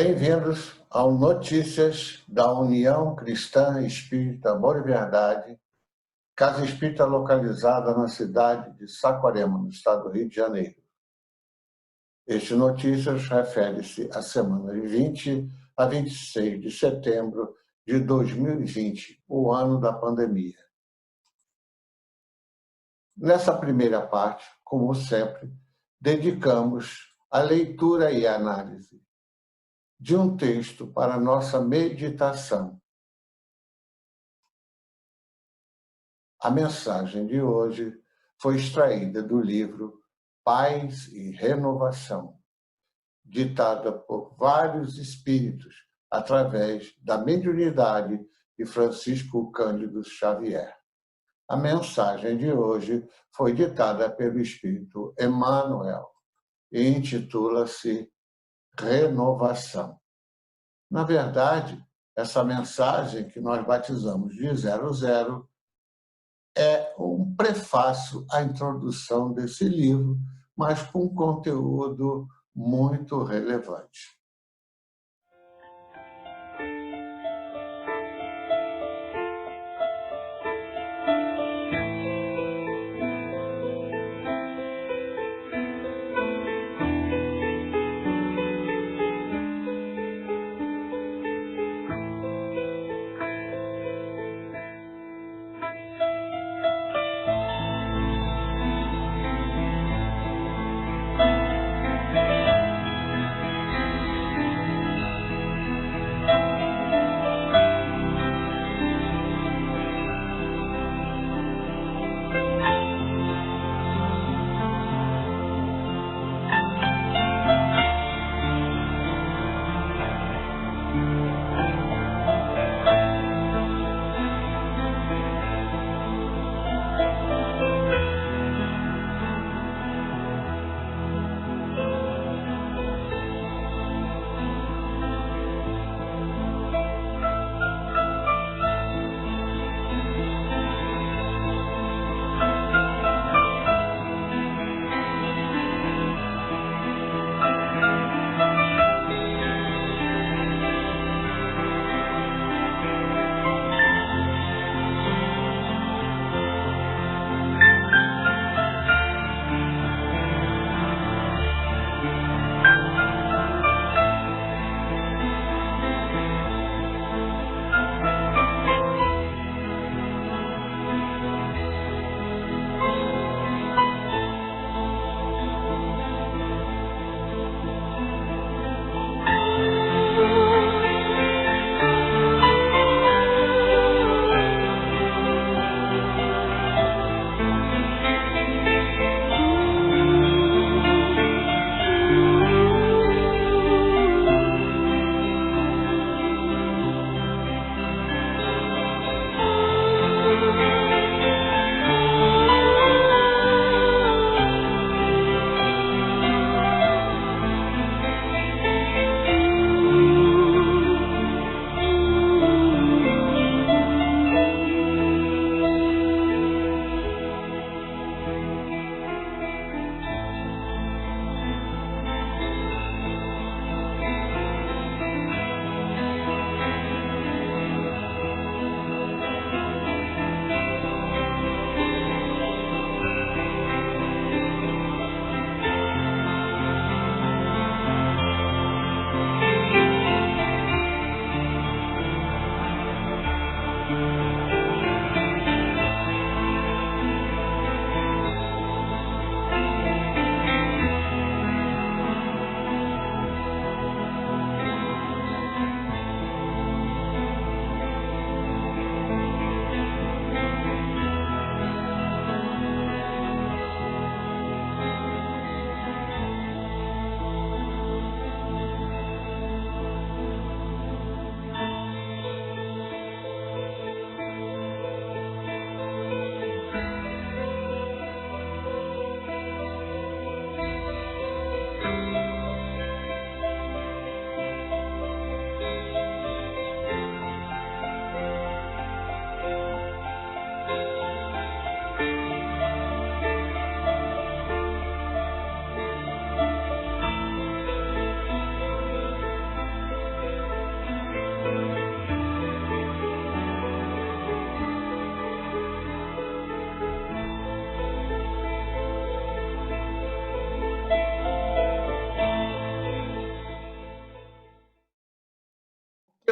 Bem-vindos ao Notícias da União Cristã Espírita Amor e Verdade, casa espírita localizada na cidade de Saquarema, no estado do Rio de Janeiro. Este Notícias refere-se à semana de 20 a 26 de setembro de 2020, o ano da pandemia. Nessa primeira parte, como sempre, dedicamos a leitura e análise de um texto para nossa meditação. A mensagem de hoje foi extraída do livro Paz e Renovação, ditada por vários espíritos através da mediunidade de Francisco Cândido Xavier. A mensagem de hoje foi ditada pelo espírito Emmanuel e intitula-se Renovação. Na verdade, essa mensagem que nós batizamos de 00 é um prefácio à introdução desse livro, mas com conteúdo muito relevante.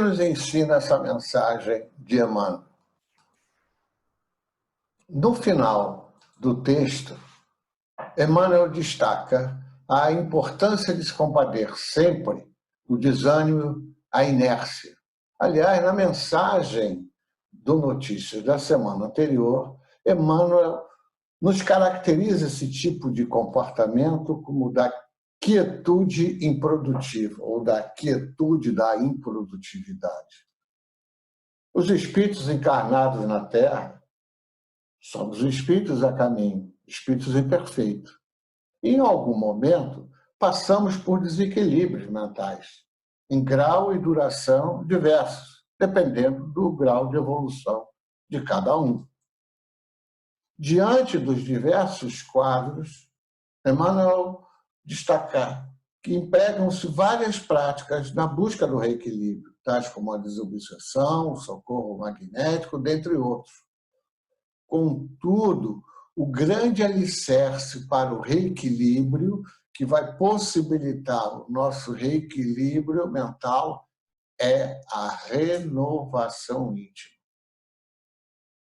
nos ensina essa mensagem de Emmanuel? No final do texto, Emmanuel destaca a importância de se combater sempre o desânimo, a inércia. Aliás, na mensagem do Notícias da semana anterior, Emmanuel nos caracteriza esse tipo de comportamento como da quietude improdutiva, ou da quietude da improdutividade. Os espíritos encarnados na Terra somos espíritos a caminho, espíritos imperfeitos. Em algum momento, passamos por desequilíbrios mentais, em grau e duração diversos, dependendo do grau de evolução de cada um. Diante dos diversos quadros, Emmanuel destaca que empregam-se várias práticas na busca do reequilíbrio, tais como a desobsessão, o socorro magnético, dentre outros. Contudo, o grande alicerce para o reequilíbrio, que vai possibilitar o nosso reequilíbrio mental, é a renovação íntima.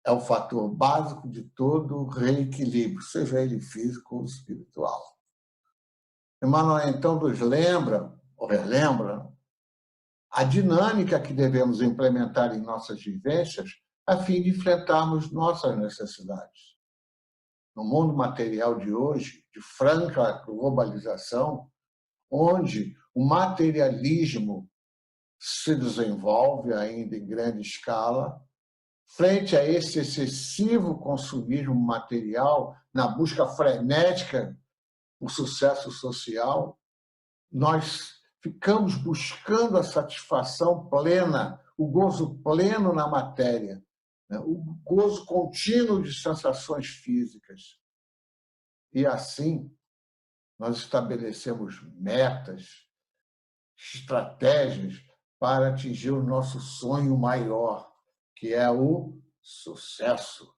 É o fator básico de todo reequilíbrio, seja ele físico ou espiritual. Emmanuel, então, nos lembra, ou relembra, a dinâmica que devemos implementar em nossas vivências a fim de enfrentarmos nossas necessidades. No mundo material de hoje, de franca globalização, onde o materialismo se desenvolve ainda em grande escala, frente a esse excessivo consumismo material, na busca frenética por sucesso social, nós ficamos buscando a satisfação plena, o gozo pleno na matéria, né? O gozo contínuo de sensações físicas. E assim, nós estabelecemos metas, estratégias para atingir o nosso sonho maior, que é o sucesso.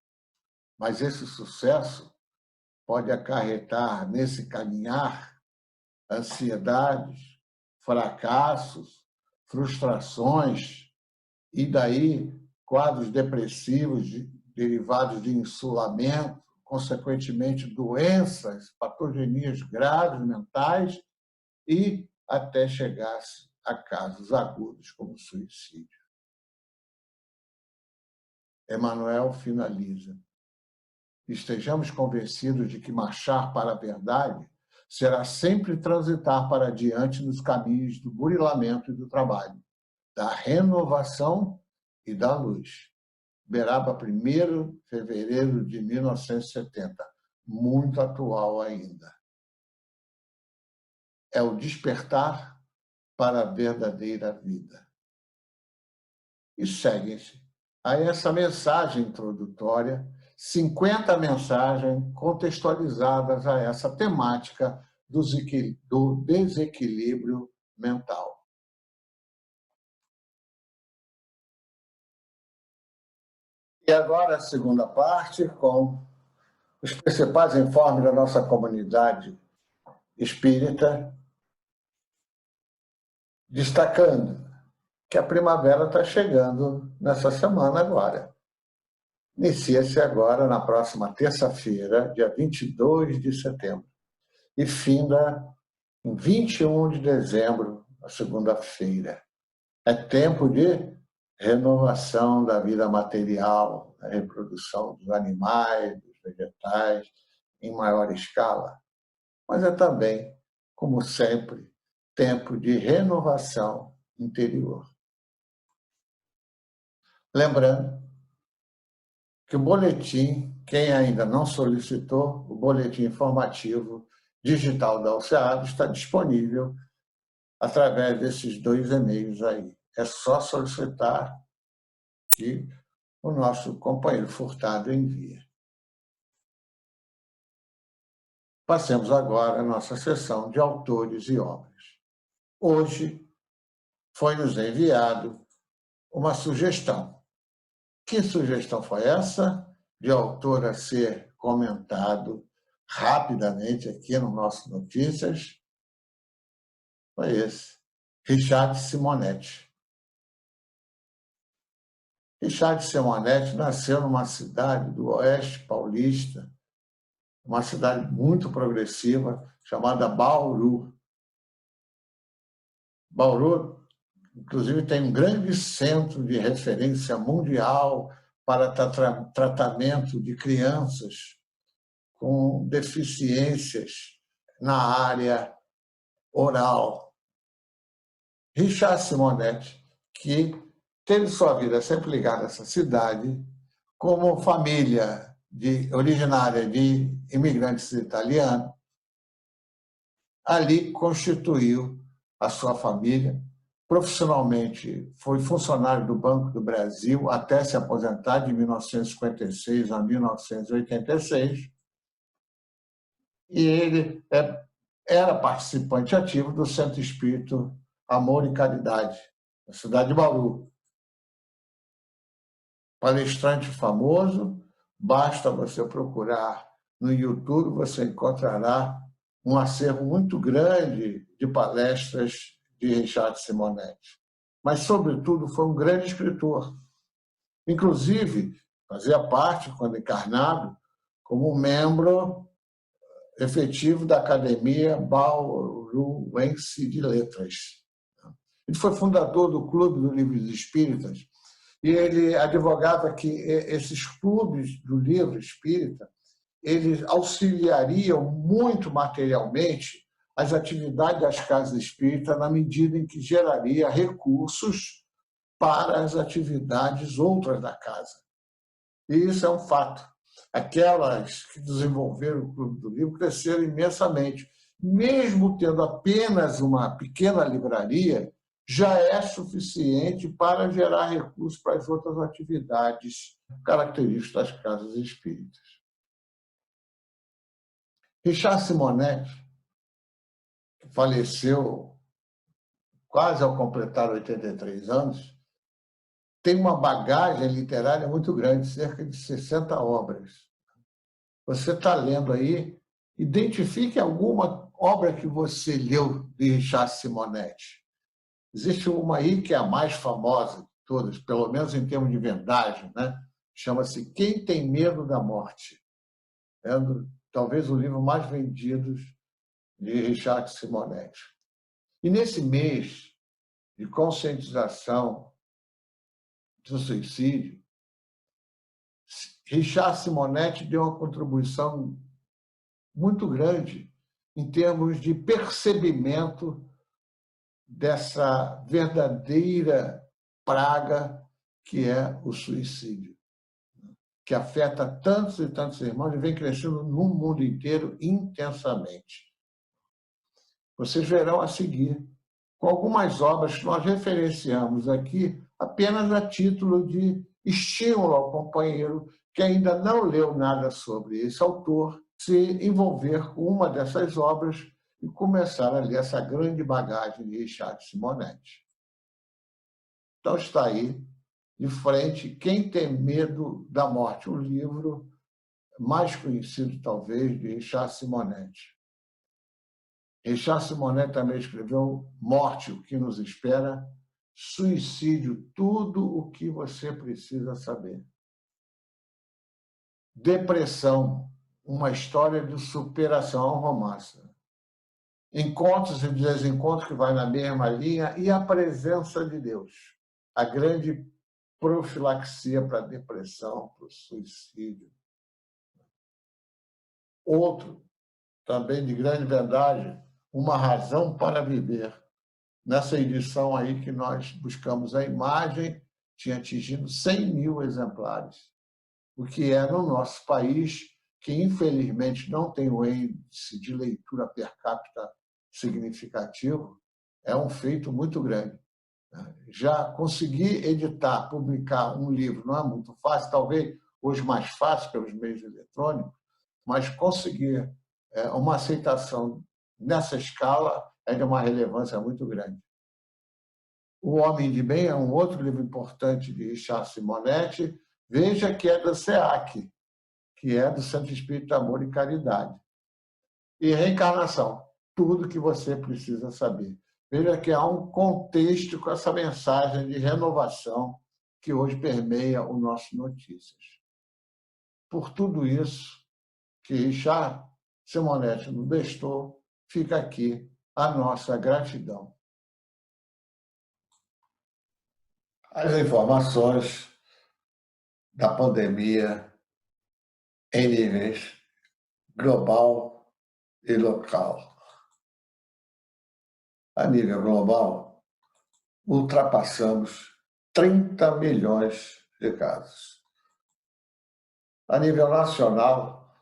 Mas esse sucesso pode acarretar nesse caminhar ansiedades, fracassos, frustrações e daí quadros depressivos derivados de insulamento, consequentemente doenças, patogenias graves mentais e até chegar-se a casos agudos como suicídio. Emmanuel finaliza: estejamos convencidos de que marchar para a verdade será sempre transitar para diante nos caminhos do burilamento e do trabalho, da renovação e da luz. Beraba, 1º de fevereiro de 1970, muito atual ainda. É o despertar para a verdadeira vida. E seguem-se a essa mensagem introdutória 50 mensagens contextualizadas a essa temática do desequilíbrio mental. E agora a segunda parte, com os principais informes da nossa comunidade espírita, destacando que a primavera está chegando nessa semana agora. Inicia-se agora na próxima terça-feira, dia 22 de setembro, e finda em 21 de dezembro, a segunda-feira. É tempo de renovação da vida material, da reprodução dos animais, dos vegetais, em maior escala. Mas é também, como sempre, tempo de renovação interior. Lembrando que o boletim, quem ainda não solicitou, o boletim informativo digital da OCEAD está disponível através desses 2 e-mails aí. É só solicitar que o nosso companheiro Furtado envia. Passemos agora à nossa sessão de autores e obras. Hoje foi-nos enviado uma sugestão. Que sugestão foi essa? De autor a ser comentado rapidamente aqui no nosso Notícias. Foi esse, Richard Simonetti. Richard Simonetti nasceu numa cidade do oeste paulista, uma cidade muito progressiva, chamada Bauru. Bauru, inclusive, tem um grande centro de referência mundial para tratamento de crianças com deficiências na área oral. Richard Simonetti, que teve sua vida sempre ligada a essa cidade, como família originária de imigrantes italianos, ali constituiu a sua família. Profissionalmente, foi funcionário do Banco do Brasil até se aposentar de 1956 a 1986. E ele era participante ativo do Centro Espírita Amor e Caridade, na cidade de Bauru. Palestrante famoso, basta você procurar no YouTube, você encontrará um acervo muito grande de palestras de Richard Simonetti. Mas, sobretudo, foi um grande escritor. Inclusive, fazia parte, quando encarnado, como membro efetivo da Academia Bauruense de Letras. Ele foi fundador do Clube do Livro dos Espíritas e ele advogava que esses clubes do livro espírita eles auxiliariam muito materialmente as atividades das casas espíritas na medida em que geraria recursos para as atividades outras da casa. E isso é um fato. Aquelas que desenvolveram o Clube do Livro cresceram imensamente. Mesmo tendo apenas uma pequena livraria, já é suficiente para gerar recursos para as outras atividades características das casas espíritas. Richard Simonetti, que faleceu quase ao completar 83 anos, tem uma bagagem literária muito grande, cerca de 60 obras. Você está lendo aí, identifique alguma obra que você leu de Richard Simonetti. Existe uma aí que é a mais famosa de todas, pelo menos em termos de vendagem, né? Chama-se Quem Tem Medo da Morte. É talvez o livro mais vendido de Richard Simonetti. E nesse mês de conscientização do suicídio, Richard Simonetti deu uma contribuição muito grande em termos de percebimento dessa verdadeira praga que é o suicídio, que afeta tantos e tantos irmãos e vem crescendo no mundo inteiro intensamente. Vocês verão a seguir, com algumas obras que nós referenciamos aqui apenas a título de estímulo ao companheiro que ainda não leu nada sobre esse autor, se envolver com uma dessas obras e começar a ler essa grande bagagem de Richard Simonetti. Então está aí, de frente, Quem Tem Medo da Morte, o livro mais conhecido, talvez, de Richard Simonetti. Richard Simonetti também escreveu Morte, o que nos espera, Suicídio, tudo o que você precisa saber. Depressão, uma história de superação, um romance. Encontros e desencontros que vai na mesma linha e a presença de Deus. A grande profilaxia para a depressão, para o suicídio. Outro, também de grande vendagem, Uma Razão para Viver. Nessa edição aí que nós buscamos a imagem, tinha atingido 100 mil exemplares, o que é, no nosso país, que infelizmente não tem o índice de leitura per capita significativo, é um feito muito grande. Já conseguir editar, publicar um livro não é muito fácil, talvez hoje mais fácil pelos meios eletrônicos, mas conseguir uma aceitação nessa escala é de uma relevância muito grande. O Homem de Bem é um outro livro importante de Richard Simonetti. Veja que é do SEAC, que é do Centro Espírita Amor e Caridade. E Reencarnação, tudo que você precisa saber. Veja que há um contexto com essa mensagem de renovação que hoje permeia o nosso Notícias. Por tudo isso que Richard Simonetti nos prestou, fica aqui a nossa gratidão. As informações da pandemia em níveis global e local. A nível global, ultrapassamos 30 milhões de casos. A nível nacional,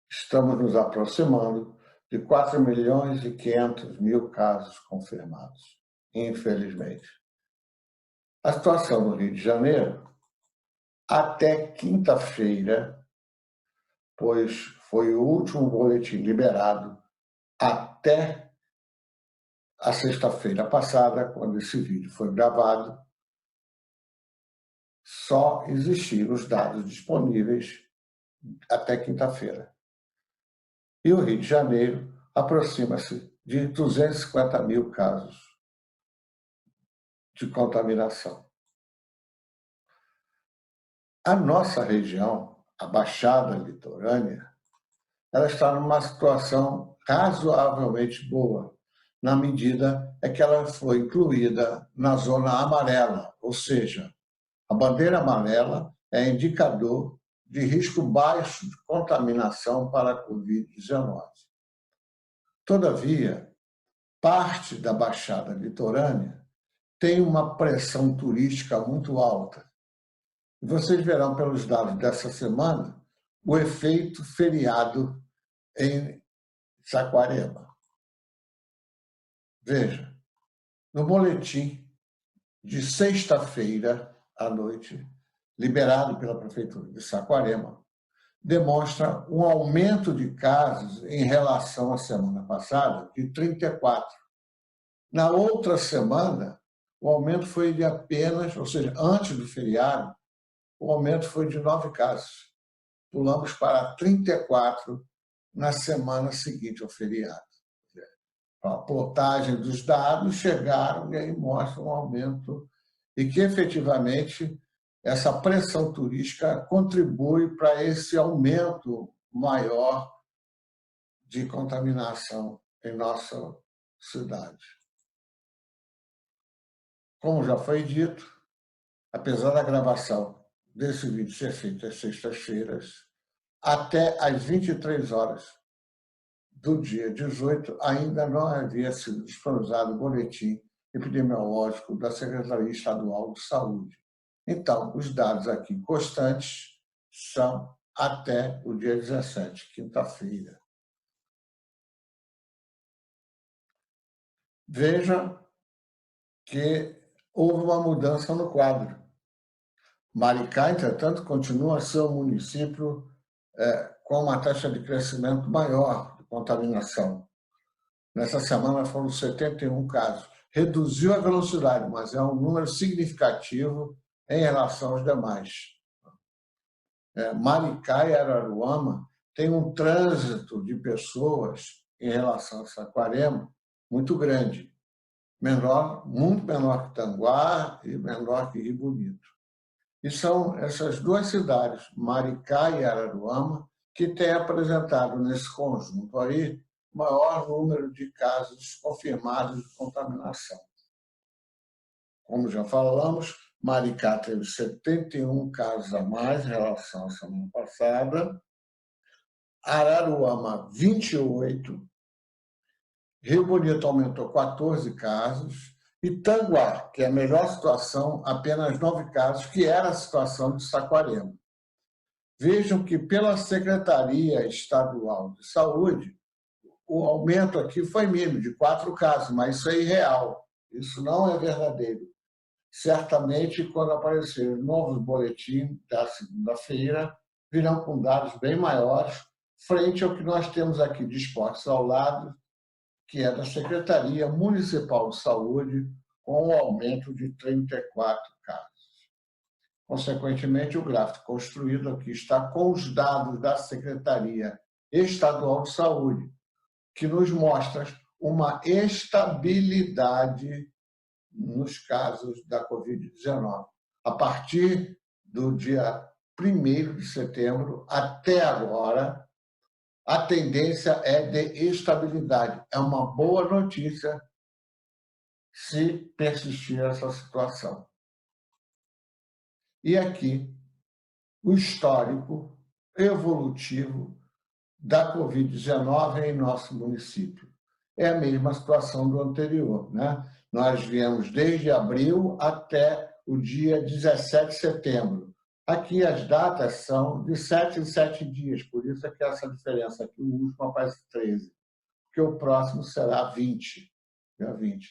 estamos nos aproximando de 4 milhões e 500 mil casos confirmados, infelizmente. A situação no Rio de Janeiro, até quinta-feira, pois foi o último boletim liberado até a sexta-feira passada, quando esse vídeo foi gravado, só existiram os dados disponíveis até quinta-feira. E o Rio de Janeiro aproxima-se de 250 mil casos de contaminação. A nossa região, a Baixada Litorânea, ela está numa situação razoavelmente boa, na medida que ela foi incluída na zona amarela, ou seja, a bandeira amarela é indicador de risco baixo de contaminação para a Covid-19. Todavia, parte da Baixada Litorânea tem uma pressão turística muito alta. E vocês verão pelos dados dessa semana o efeito feriado em Saquarema. Veja, no boletim de sexta-feira à noite, liberado pela Prefeitura de Saquarema, demonstra um aumento de casos em relação à semana passada de 34. Na outra semana, o aumento foi de apenas, ou seja, antes do feriado, o aumento foi de 9 casos. Pulamos para 34 na semana seguinte ao feriado. A plotagem dos dados chegaram e aí mostra um aumento e que, efetivamente, essa pressão turística contribui para esse aumento maior de contaminação em nossa cidade. Como já foi dito, apesar da gravação desse vídeo ser feita às sextas-feiras, até às 23 horas do dia 18, ainda não havia sido disponibilizado o boletim epidemiológico da Secretaria Estadual de Saúde. Então, os dados aqui constantes são até o dia 17, quinta-feira. Veja que houve uma mudança no quadro. Maricá, entretanto, continua a ser um município com uma taxa de crescimento maior de contaminação. Nessa semana foram 71 casos. Reduziu a velocidade, mas é um número significativo em relação aos demais. Maricá e Araruama têm um trânsito de pessoas em relação a Saquarema muito grande. Muito menor que Tanguá e menor que Rio Bonito. E são essas duas cidades, Maricá e Araruama, que têm apresentado nesse conjunto aí o maior número de casos confirmados de contaminação. Como já falamos, Maricá teve 71 casos a mais em relação à semana passada, Araruama, 28, Rio Bonito aumentou 14 casos, e Tanguá, que é a melhor situação, apenas 9 casos, que era a situação de Saquarema. Vejam que, pela Secretaria Estadual de Saúde, o aumento aqui foi mínimo, de 4 casos, mas isso é irreal, isso não é verdadeiro. Certamente, quando aparecer os novos boletins da segunda-feira, virão com dados bem maiores, frente ao que nós temos aqui dispostos ao lado, que é da Secretaria Municipal de Saúde, com um aumento de 34 casos. Consequentemente, o gráfico construído aqui está com os dados da Secretaria Estadual de Saúde, que nos mostra uma estabilidade nos casos da Covid-19. A partir do dia 1º de setembro até agora, a tendência é de estabilidade. É uma boa notícia se persistir essa situação. E aqui, o histórico evolutivo da Covid-19 em nosso município. É a mesma situação do anterior, né? Nós viemos desde abril até o dia 17 de setembro. Aqui as datas são de 7 em 7 dias, por isso é que essa diferença aqui, o último aparece 13, porque o próximo será 20, dia 20.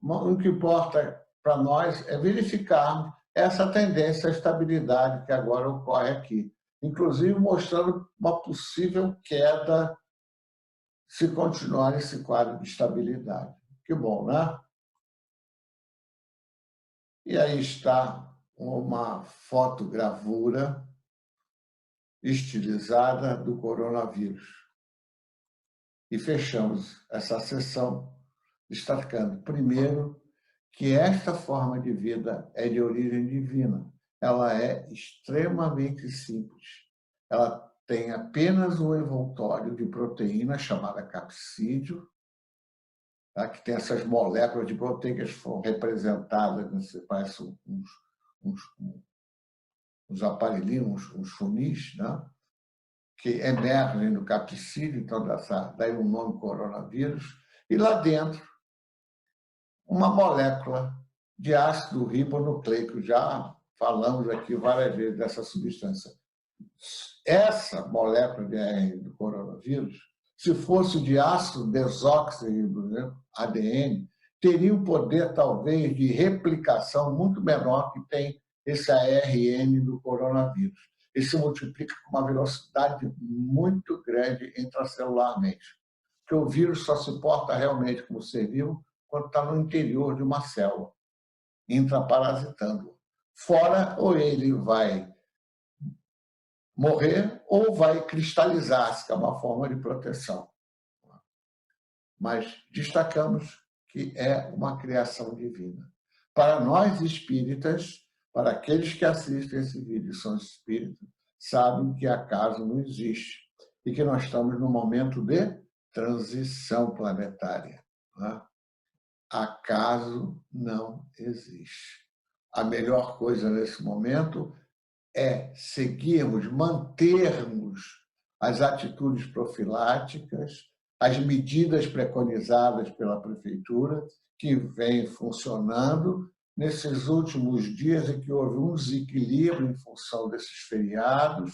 O que importa para nós é verificarmos essa tendência à estabilidade que agora ocorre aqui, inclusive mostrando uma possível queda se continuar esse quadro de estabilidade. Que bom, né? E aí está uma fotogravura estilizada do coronavírus. E fechamos essa sessão destacando, primeiro, que esta forma de vida é de origem divina. Ela é extremamente simples. Ela tem apenas um envoltório de proteína chamada capsídeo, tá? Que tem essas moléculas de proteína que foram representadas, né? Parece uns aparelhinhos, uns funis, né? Que emergem do capsídeo, então daí o nome coronavírus, e lá dentro uma molécula de ácido ribonucleico. Já falamos aqui várias vezes dessa substância. Essa molécula de ARN do coronavírus, se fosse de ácido desoxirribonucleico, ADN, teria um poder, talvez, de replicação muito menor que tem esse ARN do coronavírus. Ele se multiplica com uma velocidade muito grande intracelularmente. Porque o vírus só se porta realmente como ser vivo quando está no interior de uma célula, intraparasitando. Fora, ou ele vai morrer ou vai cristalizar-se, que é uma forma de proteção. Mas destacamos que é uma criação divina. Para nós espíritas, para aqueles que assistem esse vídeo e são espíritas, sabem que acaso não existe e que nós estamos num momento de transição planetária. Né? Acaso não existe. A melhor coisa nesse momento é seguirmos, mantermos as atitudes profiláticas, as medidas preconizadas pela prefeitura, que vem funcionando nesses últimos dias em que houve um desequilíbrio em função desses feriados,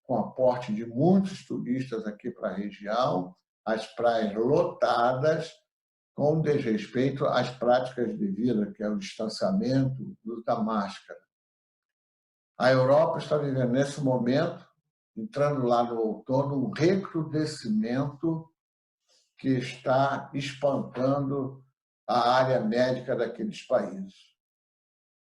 com aporte de muitos turistas aqui para a região, as praias lotadas, com desrespeito às práticas de vida, que é o distanciamento, o uso da máscara. A Europa está vivendo, nesse momento, entrando lá no outono, um recrudescimento que está espantando a área médica daqueles países.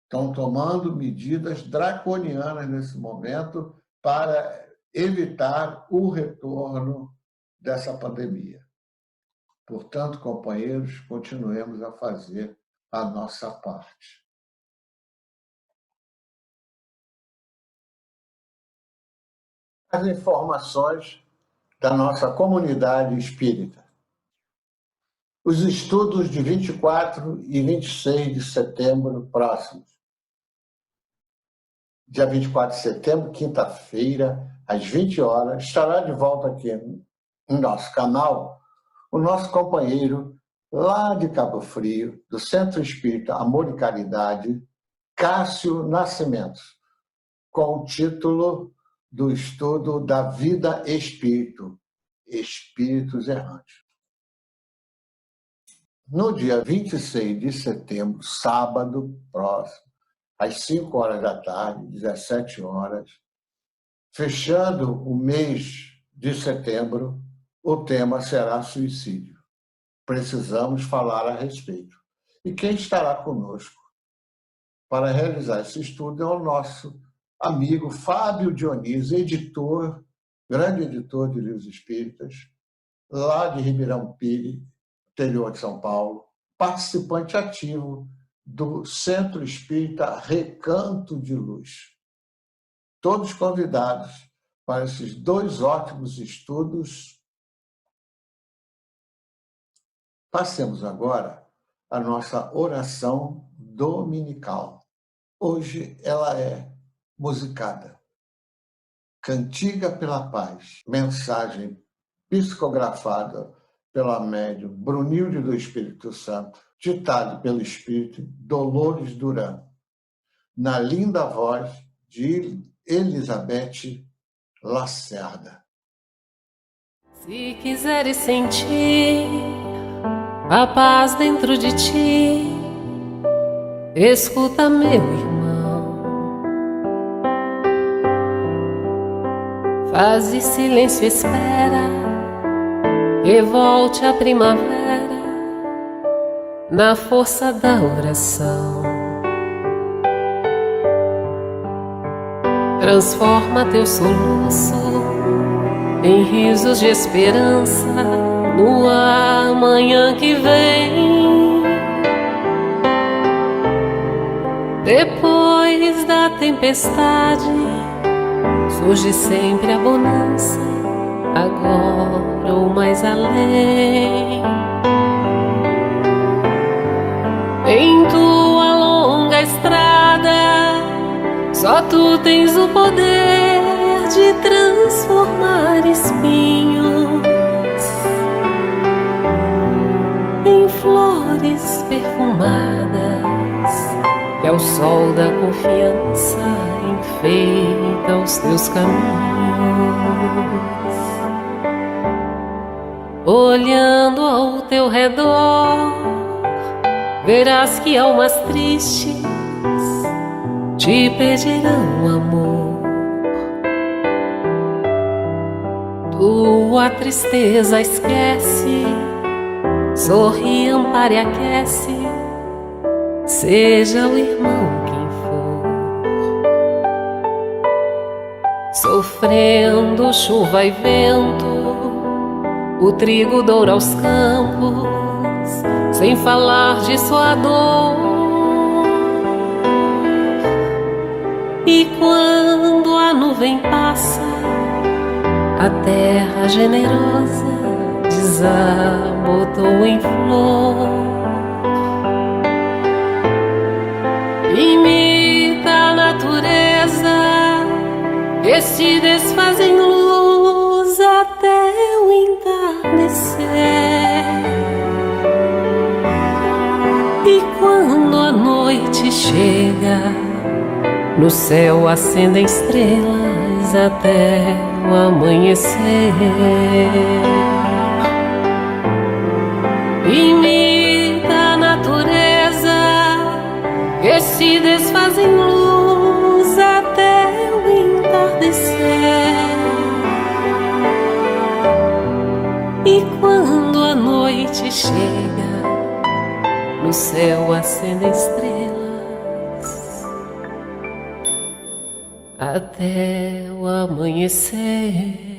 Estão tomando medidas draconianas nesse momento para evitar o retorno dessa pandemia. Portanto, companheiros, continuemos a fazer a nossa parte. As informações da nossa comunidade espírita. Os estudos de 24 e 26 de setembro próximos. Dia 24 de setembro, quinta-feira, às 20 horas, estará de volta aqui no nosso canal o nosso companheiro lá de Cabo Frio, do Centro Espírita Amor e Caridade, Cássio Nascimento, com o título do estudo da vida espírito, Espíritos Errantes. No dia 26 de setembro, sábado próximo, às 5 horas da tarde, 17 horas, fechando o mês de setembro, o tema será suicídio. Precisamos falar a respeito. E quem estará conosco para realizar esse estudo é o nosso amigo Fábio Dionísio, editor, grande editor de livros espíritas, lá de Ribeirão Pires, interior de São Paulo, participante ativo do Centro Espírita Recanto de Luz. Todos convidados para esses 2 ótimos estudos. Passemos agora a nossa oração dominical. Hoje ela é musicada. Cantiga pela Paz, mensagem psicografada pela médium Brunilde do Espírito Santo, ditado pelo Espírito Dolores Duran, na linda voz de Elizabeth Lacerda. Se quiseres sentir a paz dentro de ti, escuta, meu irmão, faz silêncio, espera que volte a primavera na força da oração. Transforma teu soluço em risos de esperança no amanhã que vem. Depois da tempestade surge sempre a bonança, agora ou mais além. Em tua longa estrada só tu tens o poder de transformar espinhos em flores perfumadas, que ao sol da confiança enfeita os teus caminhos. Olhando ao teu redor, verás que almas tristes te pedirão amor. Tua tristeza esquece, sorri, ampare e aquece, seja o irmão quem for. Sofrendo chuva e vento, o trigo doura aos campos, sem falar de sua dor. E quando a nuvem passa, a terra generosa desabotou em flor. Imita a natureza que se desfaz em luz até o entardecer. E quando a noite chega, no céu acendem estrelas até o amanhecer. Imita a natureza que se desfaz em luz até o entardecer. E quando a noite chega, no céu acendem estrelas até o amanhecer.